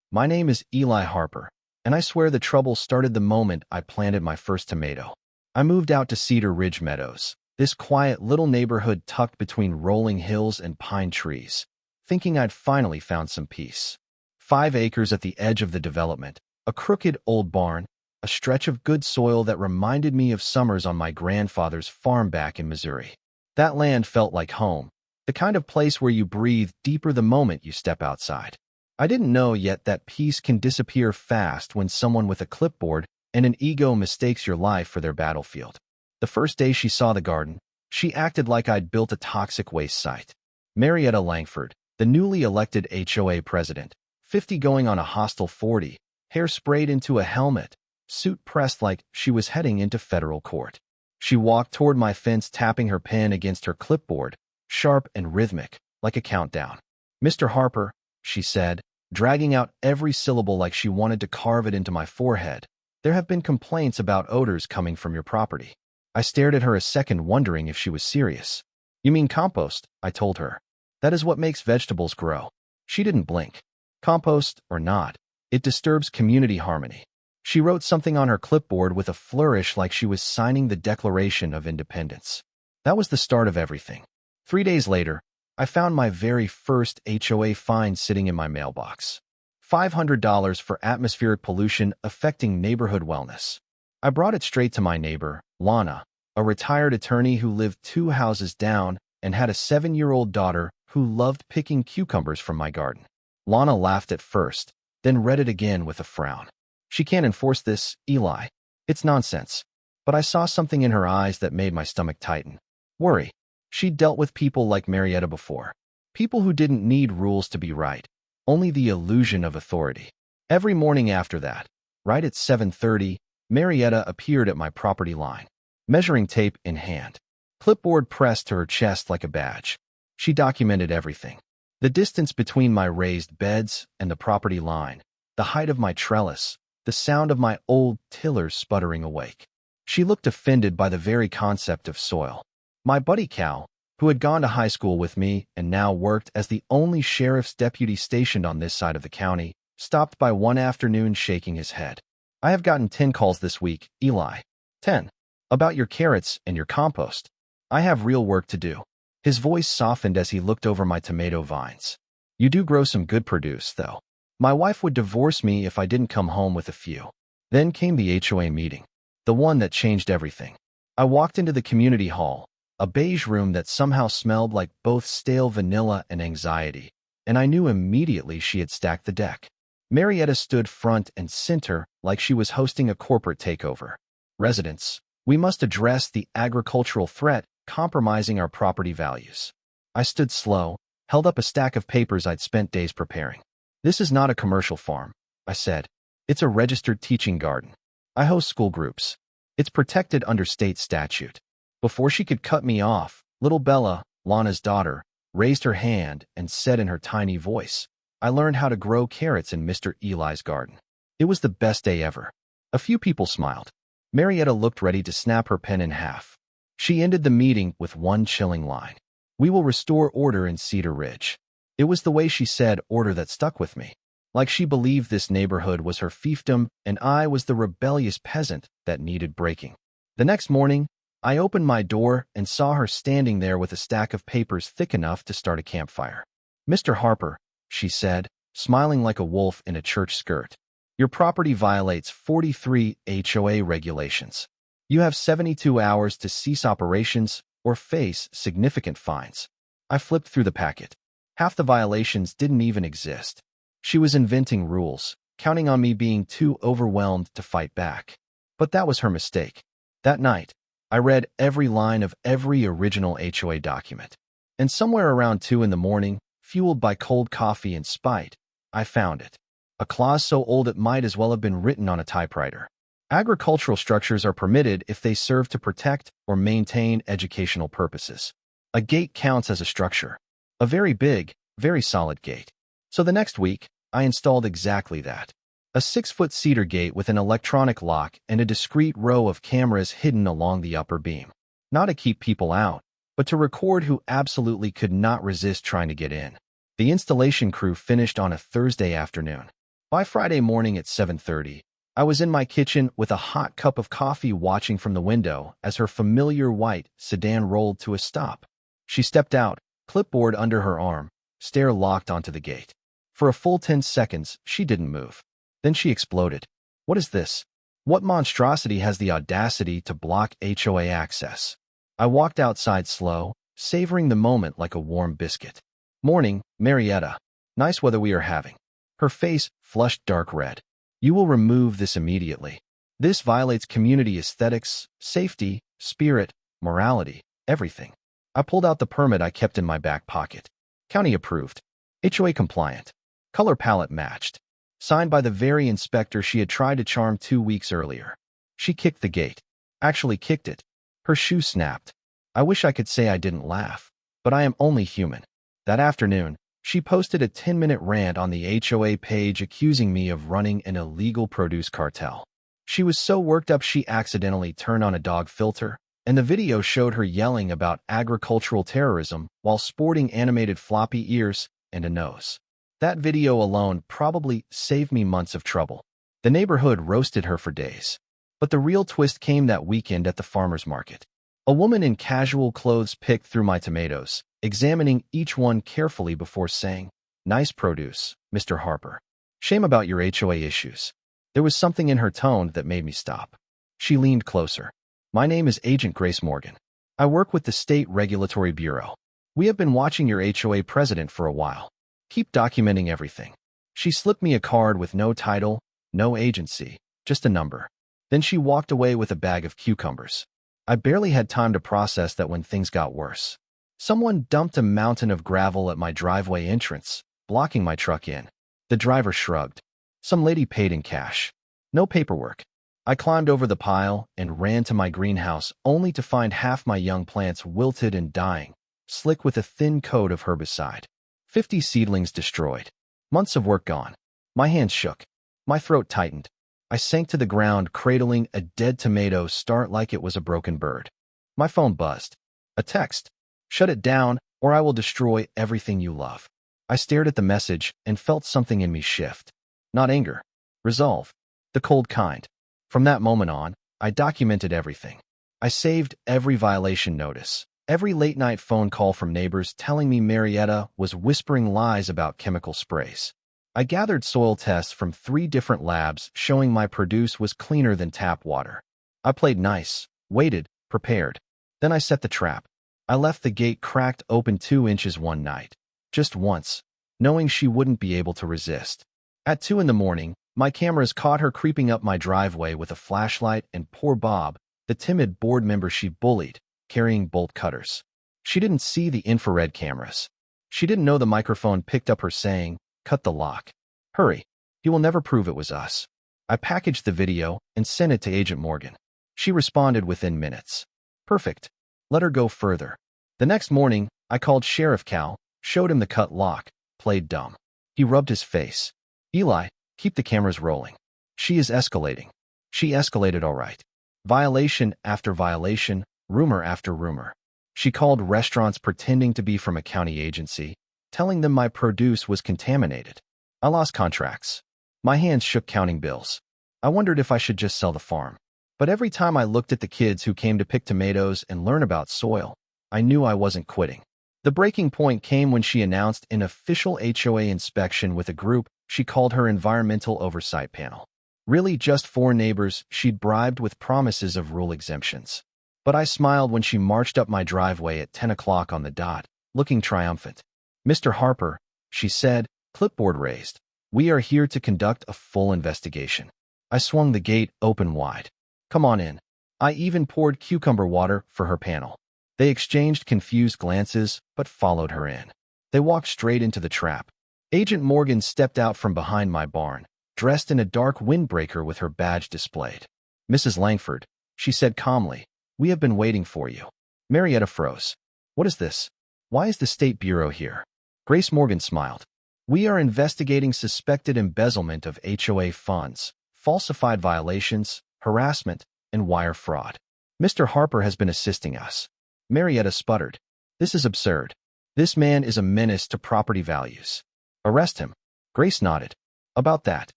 My name is Eli Harper, and I swear the trouble started the moment I planted my first tomato. I moved out to Cedar Ridge Meadows, this quiet little neighborhood tucked between rolling hills and pine trees, thinking I'd finally found some peace. 5 acres at the edge of the development, a crooked old barn, a stretch of good soil that reminded me of summers on my grandfather's farm back in Missouri. That land felt like home, the kind of place where you breathe deeper the moment you step outside. I didn't know yet that peace can disappear fast when someone with a clipboard and an ego mistakes your life for their battlefield. The first day she saw the garden, she acted like I'd built a toxic waste site. Marietta Langford, the newly elected HOA president, 50 going on a hostile 40, hair sprayed into a helmet, suit pressed like she was heading into federal court. She walked toward my fence, tapping her pen against her clipboard, sharp and rhythmic, like a countdown. "Mr. Harper," she said, dragging out every syllable like she wanted to carve it into my forehead, "there have been complaints about odors coming from your property." I stared at her a second, wondering if she was serious. "You mean compost," I told her. "That is what makes vegetables grow." She didn't blink. "Compost or not, it disturbs community harmony." She wrote something on her clipboard with a flourish like she was signing the Declaration of Independence. That was the start of everything. 3 days later, I found my very first HOA fine sitting in my mailbox. $500 for atmospheric pollution affecting neighborhood wellness. I brought it straight to my neighbor, Lana, a retired attorney who lived 2 houses down and had a 7-year-old daughter who loved picking cucumbers from my garden. Lana laughed at first, then read it again with a frown. "She can't enforce this, Eli. It's nonsense." But I saw something in her eyes that made my stomach tighten. Worry. She'd dealt with people like Marietta before. People who didn't need rules to be right, only the illusion of authority. Every morning after that, right at 7:30, Marietta appeared at my property line, measuring tape in hand, clipboard pressed to her chest like a badge. She documented everything. The distance between my raised beds and the property line, the height of my trellis, the sound of my old tiller sputtering awake. She looked offended by the very concept of soil. My buddy Cal, who had gone to high school with me and now worked as the only sheriff's deputy stationed on this side of the county, stopped by one afternoon shaking his head. "I have gotten 10 calls this week, Eli. 10. About your carrots and your compost. I have real work to do." His voice softened as he looked over my tomato vines. "You do grow some good produce, though. My wife would divorce me if I didn't come home with a few." Then came the HOA meeting, the one that changed everything. I walked into the community hall, a beige room that somehow smelled like both stale vanilla and anxiety, and I knew immediately she had stacked the deck. Marietta stood front and center like she was hosting a corporate takeover. "Residents, we must address the agricultural threat compromising our property values." I stood slow, held up a stack of papers I'd spent days preparing. "This is not a commercial farm," I said. "It's a registered teaching garden. I host school groups. It's protected under state statute." Before she could cut me off, little Bella, Lana's daughter, raised her hand and said in her tiny voice, "I learned how to grow carrots in Mr. Eli's garden." It was the best day ever. A few people smiled. Marietta looked ready to snap her pen in half. She ended the meeting with one chilling line: "We will restore order in Cedar Ridge." It was the way she said order that stuck with me. Like she believed this neighborhood was her fiefdom and I was the rebellious peasant that needed breaking. The next morning, I opened my door and saw her standing there with a stack of papers thick enough to start a campfire. "Mr. Harper," she said, smiling like a wolf in a church skirt, "your property violates 43 HOA regulations. You have 72 hours to cease operations or face significant fines." I flipped through the packet. Half the violations didn't even exist. She was inventing rules, counting on me being too overwhelmed to fight back. But that was her mistake. That night, I read every line of every original HOA document. And somewhere around 2 in the morning, fueled by cold coffee and spite, I found it. A clause so old it might as well have been written on a typewriter. Agricultural structures are permitted if they serve to protect or maintain educational purposes. A gate counts as a structure. A very big, very solid gate. So the next week, I installed exactly that. A 6-foot cedar gate with an electronic lock and a discrete row of cameras hidden along the upper beam. Not to keep people out, but to record who absolutely could not resist trying to get in. The installation crew finished on a Thursday afternoon. By Friday morning at 7:30, I was in my kitchen with a hot cup of coffee watching from the window as her familiar white sedan rolled to a stop. She stepped out, clipboard under her arm, stare locked onto the gate. For a full 10 seconds, she didn't move. Then she exploded. What is this? What monstrosity has the audacity to block HOA access? I walked outside slow, savoring the moment like a warm biscuit. Morning, Marietta. Nice weather we are having. Her face flushed dark red. You will remove this immediately. This violates community aesthetics, safety, spirit, morality, everything. I pulled out the permit I kept in my back pocket. County approved. HOA compliant. Color palette matched. Signed by the very inspector she had tried to charm 2 weeks earlier. She kicked the gate. Actually kicked it. Her shoe snapped. I wish I could say I didn't laugh, but I am only human. That afternoon, she posted a 10-minute rant on the HOA page accusing me of running an illegal produce cartel. She was so worked up she accidentally turned on a dog filter, and the video showed her yelling about agricultural terrorism while sporting animated floppy ears and a nose. That video alone probably saved me months of trouble. The neighborhood roasted her for days. But the real twist came that weekend at the farmer's market. A woman in casual clothes picked through my tomatoes, examining each one carefully before saying, "Nice produce, Mr. Harper. Shame about your HOA issues." There was something in her tone that made me stop. She leaned closer. "My name is Agent Grace Morgan. I work with the State Regulatory Bureau. We have been watching your HOA president for a while. Keep documenting everything." She slipped me a card with no title, no agency, just a number. Then she walked away with a bag of cucumbers. I barely had time to process that when things got worse. Someone dumped a mountain of gravel at my driveway entrance, blocking my truck in. The driver shrugged. Some lady paid in cash. No paperwork. I climbed over the pile and ran to my greenhouse only to find half my young plants wilted and dying, slick with a thin coat of herbicide. 50 seedlings destroyed. Months of work gone. My hands shook. My throat tightened. I sank to the ground, cradling a dead tomato start like it was a broken bird. My phone buzzed. A text. "Shut it down, or I will destroy everything you love." I stared at the message and felt something in me shift. Not anger. Resolve. The cold kind. From that moment on, I documented everything. I saved every violation notice. Every late-night phone call from neighbors telling me Marietta was whispering lies about chemical sprays. I gathered soil tests from 3 different labs showing my produce was cleaner than tap water. I played nice, waited, prepared. Then I set the trap. I left the gate cracked open 2 inches one night. Just once, knowing she wouldn't be able to resist. At 2 in the morning, my cameras caught her creeping up my driveway with a flashlight and poor Bob, the timid board member she bullied, carrying bolt cutters. She didn't see the infrared cameras. She didn't know the microphone picked up her saying, "Cut the lock. Hurry. He will never prove it was us." I packaged the video and sent it to Agent Morgan. She responded within minutes. Perfect. Let her go further. The next morning, I called Sheriff Cal, showed him the cut lock, played dumb. He rubbed his face. "Eli, keep the cameras rolling. She is escalating." She escalated all right. Violation after violation, rumor after rumor. She called restaurants pretending to be from a county agency, telling them my produce was contaminated. I lost contracts. My hands shook counting bills. I wondered if I should just sell the farm. But every time I looked at the kids who came to pick tomatoes and learn about soil, I knew I wasn't quitting. The breaking point came when she announced an official HOA inspection with a group she called her Environmental Oversight Panel. Really just 4 neighbors she'd bribed with promises of rule exemptions. But I smiled when she marched up my driveway at 10 o'clock on the dot, looking triumphant. "Mr. Harper," she said, clipboard raised, "we are here to conduct a full investigation." I swung the gate open wide. "Come on in." I even poured cucumber water for her panel. They exchanged confused glances, but followed her in. They walked straight into the trap. Agent Morgan stepped out from behind my barn, dressed in a dark windbreaker with her badge displayed. "Mrs. Langford," she said calmly, "we have been waiting for you." Marietta froze. "What is this? Why is the State Bureau here?" Grace Morgan smiled. "We are investigating suspected embezzlement of HOA funds, falsified violations, harassment, and wire fraud. Mr. Harper has been assisting us." Marietta sputtered. "This is absurd. This man is a menace to property values. Arrest him." Grace nodded. "About that,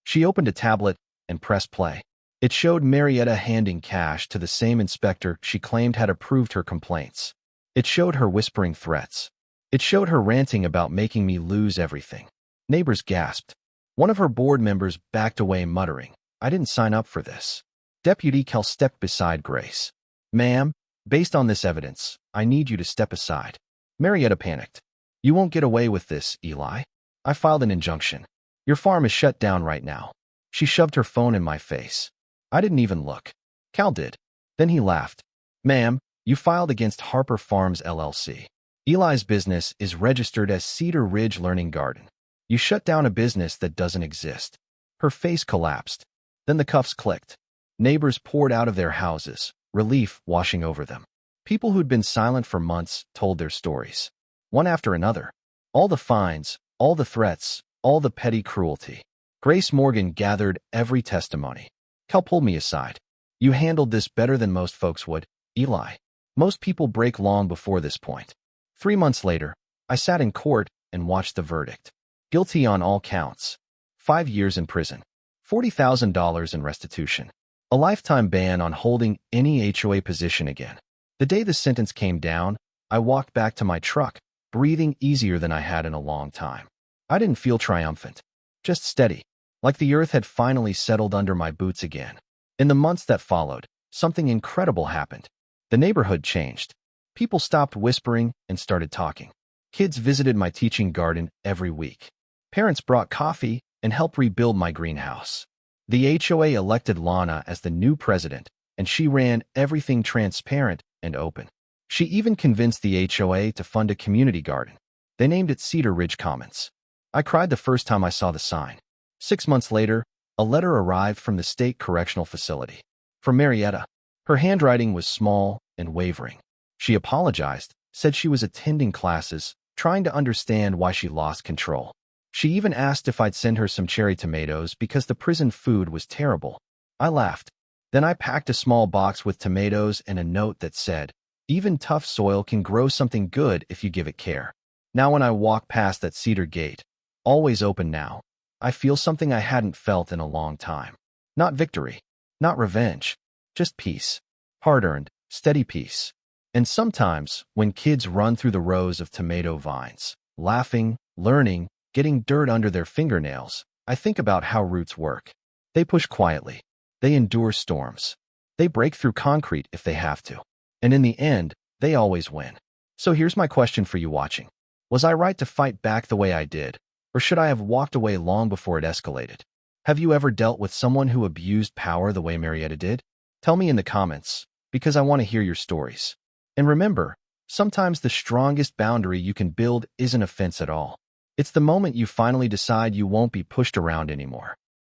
She opened a tablet and pressed play. It showed Marietta handing cash to the same inspector she claimed had approved her complaints. It showed her whispering threats. It showed her ranting about making me lose everything. Neighbors gasped. One of her board members backed away muttering, "I didn't sign up for this." Deputy Kell stepped beside Grace. "Ma'am, based on this evidence, I need you to step aside." Marietta panicked. "You won't get away with this, Eli. I filed an injunction. Your farm is shut down right now." She shoved her phone in my face. I didn't even look. Cal did. Then he laughed. "Ma'am, you filed against Harper Farms LLC. Eli's business is registered as Cedar Ridge Learning Garden. You shut down a business that doesn't exist." Her face collapsed. Then the cuffs clicked. Neighbors poured out of their houses, relief washing over them. People who'd been silent for months told their stories. One after another. All the fines, all the threats, all the petty cruelty. Grace Morgan gathered every testimony. Cal pulled me aside. "You handled this better than most folks would, Eli. Most people break long before this point." 3 months later, I sat in court and watched the verdict. Guilty on all counts. 5 years in prison. $40,000 in restitution. A lifetime ban on holding any HOA position again. The day the sentence came down, I walked back to my truck, breathing easier than I had in a long time. I didn't feel triumphant, just steady, like the earth had finally settled under my boots again. In the months that followed, something incredible happened. The neighborhood changed. People stopped whispering and started talking. Kids visited my teaching garden every week. Parents brought coffee and helped rebuild my greenhouse. The HOA elected Lana as the new president, and she ran everything transparent and open. She even convinced the HOA to fund a community garden. They named it Cedar Ridge Commons. I cried the first time I saw the sign. 6 months later, a letter arrived from the state correctional facility. From Marietta. Her handwriting was small and wavering. She apologized, said she was attending classes, trying to understand why she lost control. She even asked if I'd send her some cherry tomatoes because the prison food was terrible. I laughed. Then I packed a small box with tomatoes and a note that said, "Even tough soil can grow something good if you give it care." Now when I walk past that cedar gate, always open now, I feel something I hadn't felt in a long time. Not victory, not revenge, just peace. Hard-earned, steady peace. And sometimes, when kids run through the rows of tomato vines, laughing, learning, getting dirt under their fingernails, I think about how roots work. They push quietly. They endure storms. They break through concrete if they have to. And in the end, they always win. So here's my question for you watching. Was I right to fight back the way I did? Or should I have walked away long before it escalated? Have you ever dealt with someone who abused power the way Marietta did? Tell me in the comments, because I want to hear your stories. And remember, sometimes the strongest boundary you can build isn't a fence at all. It's the moment you finally decide you won't be pushed around anymore.